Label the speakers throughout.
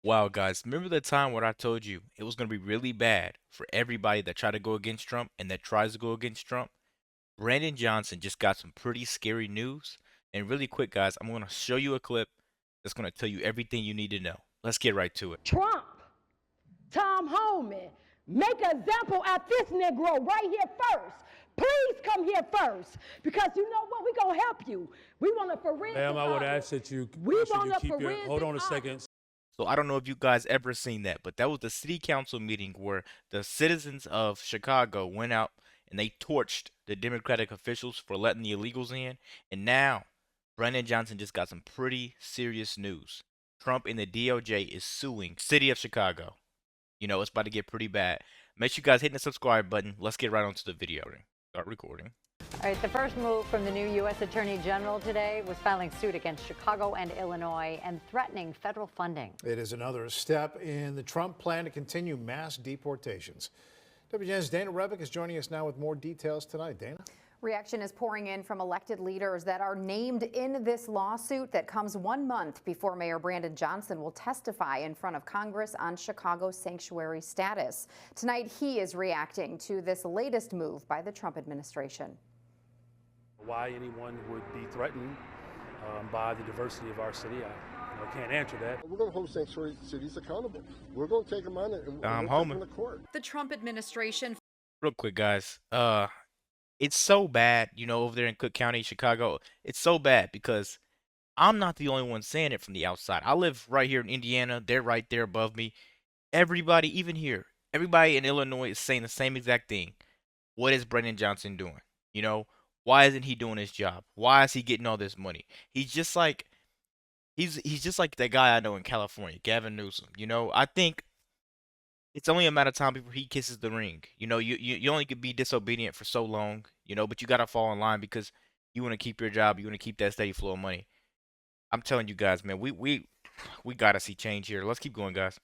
Speaker 1: Wow, guys, remember the time when I told you it was going to be really bad for everybody that tried to go against Trump and that tries to go against Trump? Brandon Johnson just got some pretty scary news. And really quick, guys, I'm going to show you a clip that's going to tell you everything you need to know. Let's get right to it.
Speaker 2: Trump, Tom Homan, make an example out this Negro right here first. Please come here first, because you know what? We're going to help you. We want a forensic
Speaker 3: Ma'am, I would
Speaker 2: audit.
Speaker 3: ask that you
Speaker 2: We want a
Speaker 3: keep your hold
Speaker 2: forensic
Speaker 3: on a
Speaker 2: audit.
Speaker 3: second.
Speaker 1: So I don't know if you guys ever seen that, but that was the city council meeting where the citizens of Chicago went out and they torched the Democratic officials for letting the illegals in. And now Brandon Johnson just got some pretty serious news. Trump and the DOJ is suing city of Chicago. You know, it's about to get pretty bad. Make sure you guys hit the subscribe button. Let's get right onto the video. Start recording.
Speaker 4: All right, the first move from the new U.S. Attorney General today was filing suit against Chicago and Illinois and threatening federal funding.
Speaker 5: It is another step in the Trump plan to continue mass deportations. WGN's Dana Rebick is joining us now with more details tonight. Dana?
Speaker 6: Reaction is pouring in from elected leaders that are named in this lawsuit that comes 1 month before Mayor Brandon Johnson will testify in front of Congress on Chicago's sanctuary status. Tonight, he is reacting to this latest move by the Trump administration.
Speaker 3: Why anyone would be threatened by the diversity of our city, I can't answer that.
Speaker 7: We're going to hold sanctuary cities accountable. We're going to take them on and we'll take them to court.
Speaker 6: The Trump administration.
Speaker 1: Real quick, guys. It's so bad, you know, over there in Cook County, Chicago. It's so bad because I'm not the only one saying it from the outside. I live right here in Indiana. They're right there above me. Everybody, even here, everybody in Illinois is saying the same exact thing. What is Brendan Johnson doing? You know, why isn't he doing his job? Why is he getting all this money? He's just like that guy I know in California, Gavin Newsom. You know, I think it's only a matter of time before he kisses the ring. You know, you only could be disobedient for so long, you know, but you gotta fall in line because you want to keep your job, you want to keep that steady flow of money. I'm telling you guys, man, we gotta see change here. Let's keep going, guys.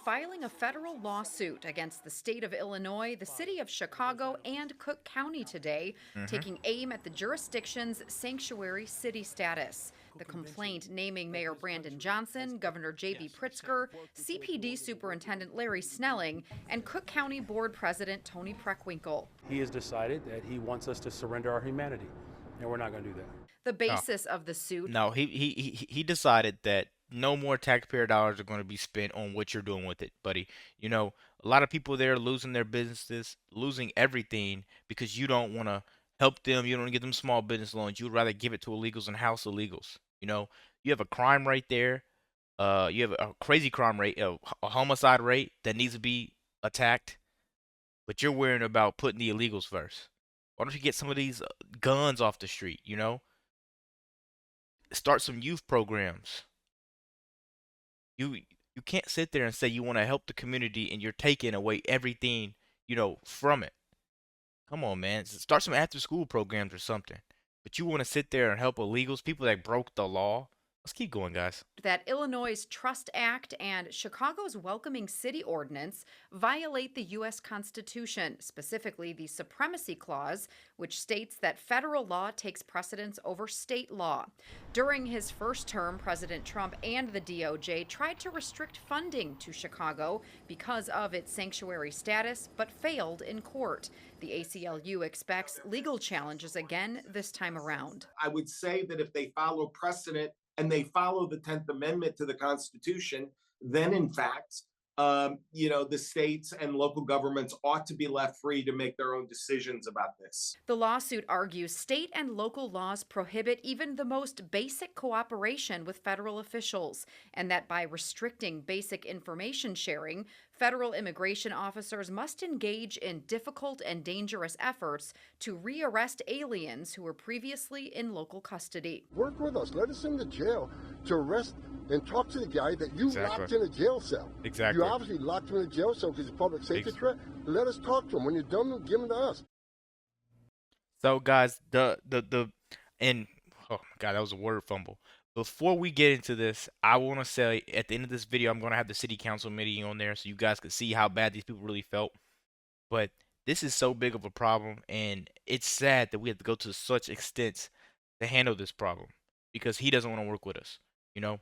Speaker 6: Filing a federal lawsuit against the state of Illinois, the city of Chicago, and Cook County today, taking aim at the jurisdiction's sanctuary city status. The complaint naming Mayor Brandon Johnson, Governor J.B. Pritzker, CPD Superintendent Larry Snelling, and Cook County Board President Tony Preckwinkle.
Speaker 3: He has decided that he wants us to surrender our humanity, and we're not going to do that.
Speaker 6: The basis of the suit.
Speaker 1: No, he decided that no more taxpayer dollars are going to be spent on what you're doing with it, buddy. You know, a lot of people there losing their businesses, losing everything because you don't want to help them. You don't want to give them small business loans. You'd rather give it to illegals and house illegals. You know, you have a crime rate there. You have a crazy crime rate, a homicide rate that needs to be attacked, but you're worrying about putting the illegals first. Why don't you get some of these guns off the street? You know, start some youth programs. You can't sit there and say you want to help the community and you're taking away everything, you know, from it. Come on, man. Start some after school programs or something. But you want to sit there and help illegals, people that broke the law. Let's keep going, guys.
Speaker 6: That Illinois' Trust Act and Chicago's Welcoming City Ordinance violate the U.S. Constitution, specifically the Supremacy Clause, which states that federal law takes precedence over state law. During his first term, President Trump and the DOJ tried to restrict funding to Chicago because of its sanctuary status, but failed in court. The ACLU expects legal challenges again this time around.
Speaker 8: I would say that if they follow precedent and they follow the 10th Amendment to the Constitution, then in fact, the states and local governments ought to be left free to make their own decisions about this.
Speaker 6: The lawsuit argues state and local laws prohibit even the most basic cooperation with federal officials, and that by restricting basic information sharing, federal immigration officers must engage in difficult and dangerous efforts to rearrest aliens who were previously in local custody.
Speaker 7: Work with us. Let us in the jail to arrest and talk to the guy that you locked in a jail cell.
Speaker 1: Exactly.
Speaker 7: You obviously locked him in a jail cell because it's a public safety threat. Let us talk to him. When you're done, give him to us.
Speaker 1: So, guys, and oh my God, that was a word fumble. Before we get into this, I want to say at the end of this video, I'm going to have the city council meeting on there so you guys can see how bad these people really felt. But this is so big of a problem, and it's sad that we have to go to such extents to handle this problem because he doesn't want to work with us, you know?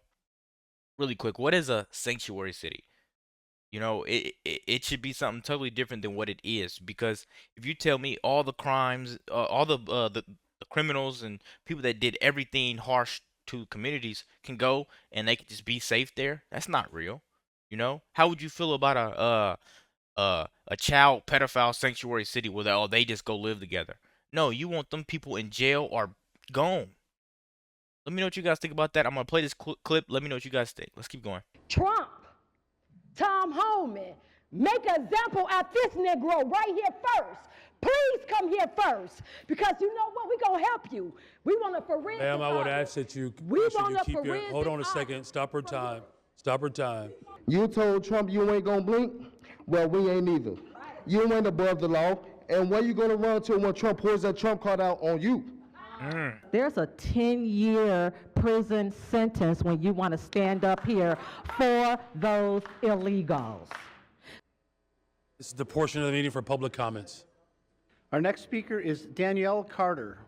Speaker 1: really quick, what is a sanctuary city? You know, it should be something totally different than what it is. Because if you tell me all the crimes, all the criminals and people that did everything harsh to communities can go and they can just be safe there, that's not real. You know, how would you feel about a child pedophile sanctuary city where they just go live together? No, you want them people in jail or gone. Let me know what you guys think about that. I'm gonna play this clip. Let me know what you guys think. Let's keep going.
Speaker 2: Trump, Tom Homan, make an example out this Negro right here first. Please come here first, because you know what? We're going to help you. We want a forensic
Speaker 3: Ma'am, I would
Speaker 2: audit.
Speaker 3: ask that you,
Speaker 2: We want a
Speaker 3: keep your,
Speaker 2: forensic
Speaker 3: hold on a
Speaker 2: audit.
Speaker 3: second, stop her time. Stop her time.
Speaker 7: You told Trump you ain't gonna blink? Well, we ain't either. You ain't above the law. And where you gonna run to when Trump pours that Trump card out on you?
Speaker 9: There's a 10-year prison sentence when you want to stand up here for those illegals.
Speaker 3: This is the portion of the meeting for public comments.
Speaker 10: Our next speaker is Danielle Carter.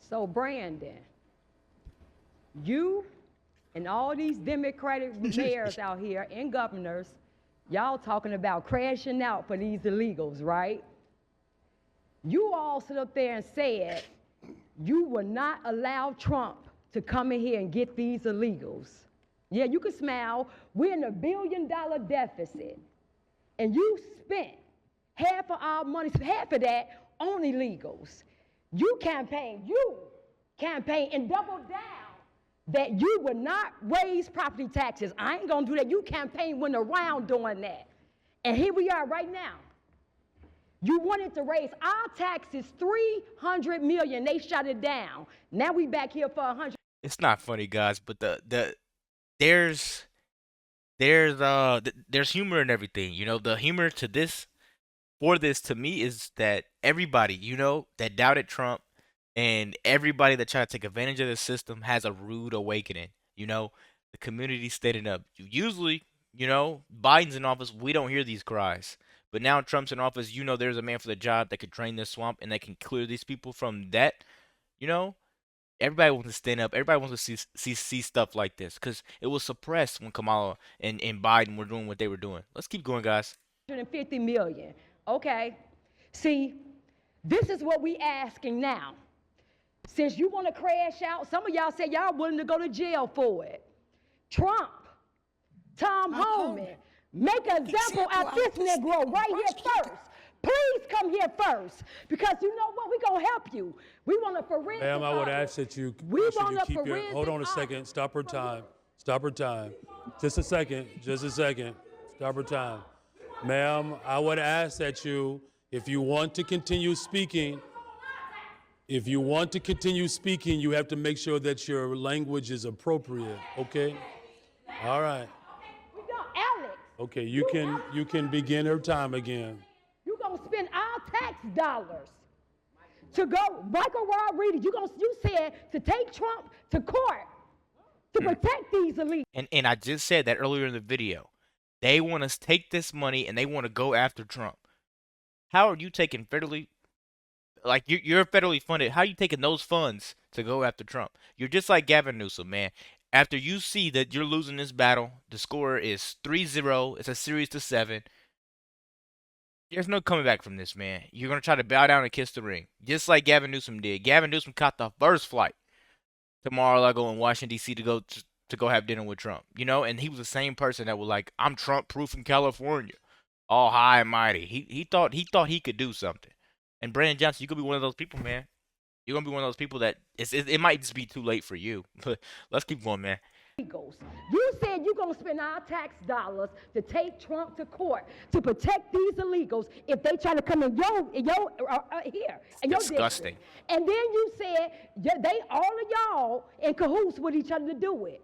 Speaker 2: So, Brandon, you and all these Democratic mayors out here and governors, y'all talking about crashing out for these illegals, right? You all sit up there and said you will not allow Trump to come in here and get these illegals. Yeah, you can smile. We're in a $1 billion deficit. And you spent half of our money, half of that on illegals. You campaign and double down that you would not raise property taxes. I ain't gonna do that. You campaign went around doing that. And here we are right now. You wanted to raise our taxes $300 million. They shut it down. Now we back here for 100.
Speaker 1: It's not funny, guys, but there's there's humor in everything. You know, the humor to this to me is that everybody, you know, that doubted Trump and everybody that tried to take advantage of the system has a rude awakening. You know, the community standing up. Usually, you know, Biden's in office, we don't hear these cries. But now Trump's in office, you know, there's a man for the job that could drain this swamp and that can clear these people from that. You know, everybody wants to stand up. Everybody wants to see stuff like this because it was suppressed when Kamala and Biden were doing what they were doing. Let's keep going, guys.
Speaker 2: 150 million. Okay. See, this is what we asking now. Since you want to crash out, some of y'all say y'all willing to go to jail for it. Trump, Tom Homan, make an example out this Negro right here first. Please come here first, because you know what? We're going to help you. We want a forensic
Speaker 3: Ma'am, I would
Speaker 2: audit.
Speaker 3: ask that you,
Speaker 2: keep
Speaker 3: your, hold on a second, stop her time. Stop her time. Just a second. Stop her time. Ma'am, I would ask that you, if you want to continue speaking, you have to make sure that your language is appropriate, okay? All right.
Speaker 2: We got Alex.
Speaker 3: Okay, you can begin her time again.
Speaker 2: You're going to spend our tax dollars to go, Michael Rodriguez, you said to take Trump to court to protect these elites.
Speaker 1: And I just said that earlier in the video. They want to take this money and they want to go after Trump. How are you taking federally, like you're federally funded, how are you taking those funds to go after Trump? You're just like Gavin Newsom, man. After you see that you're losing this battle, the score is 3-0, it's a series to 7. There's no coming back from this, man. You're going to try to bow down and kiss the ring, just like Gavin Newsom did. Gavin Newsom caught the first flight to Mar-a-Lago in Washington, D.C. to go have dinner with Trump, you know? And he was the same person that was like, I'm Trump-proof in California, all high and mighty. He thought he could do something. And Brandon Johnson, you could be one of those people, man. You're going to be one of those people that it might just be too late for you. But let's keep going, man.
Speaker 2: You said you're going to spend our tax dollars to take Trump to court to protect these illegals if they try to come in your here. In your
Speaker 1: disgusting.
Speaker 2: District. And then you said all of y'all in cahoots with each other to do it.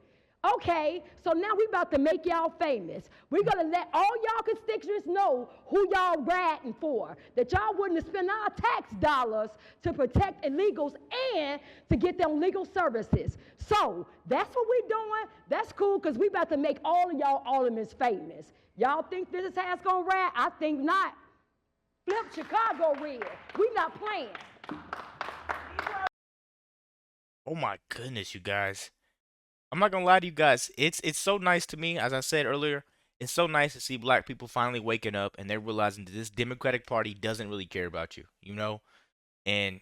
Speaker 2: Okay, so now we about to make y'all famous. We're going to let all y'all constituents know who y'all ratting for, that y'all wouldn't spend our tax dollars to protect illegals and to get them legal services. So that's what we're doing. That's cool, because we about to make all of y'all aldermen famous. Y'all think this is how it's going to rat? I think not. Flip Chicago red. We not playing.
Speaker 1: Oh my goodness, you guys. I'm not gonna lie to you guys. It's so nice to me, as I said earlier. It's so nice to see black people finally waking up and they're realizing that this Democratic Party doesn't really care about you, you know? And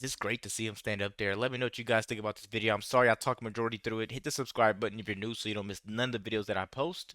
Speaker 1: it's great to see them stand up there. Let me know what you guys think about this video. I'm sorry I talked majority through it. Hit the subscribe button if you're new so you don't miss none of the videos that I post.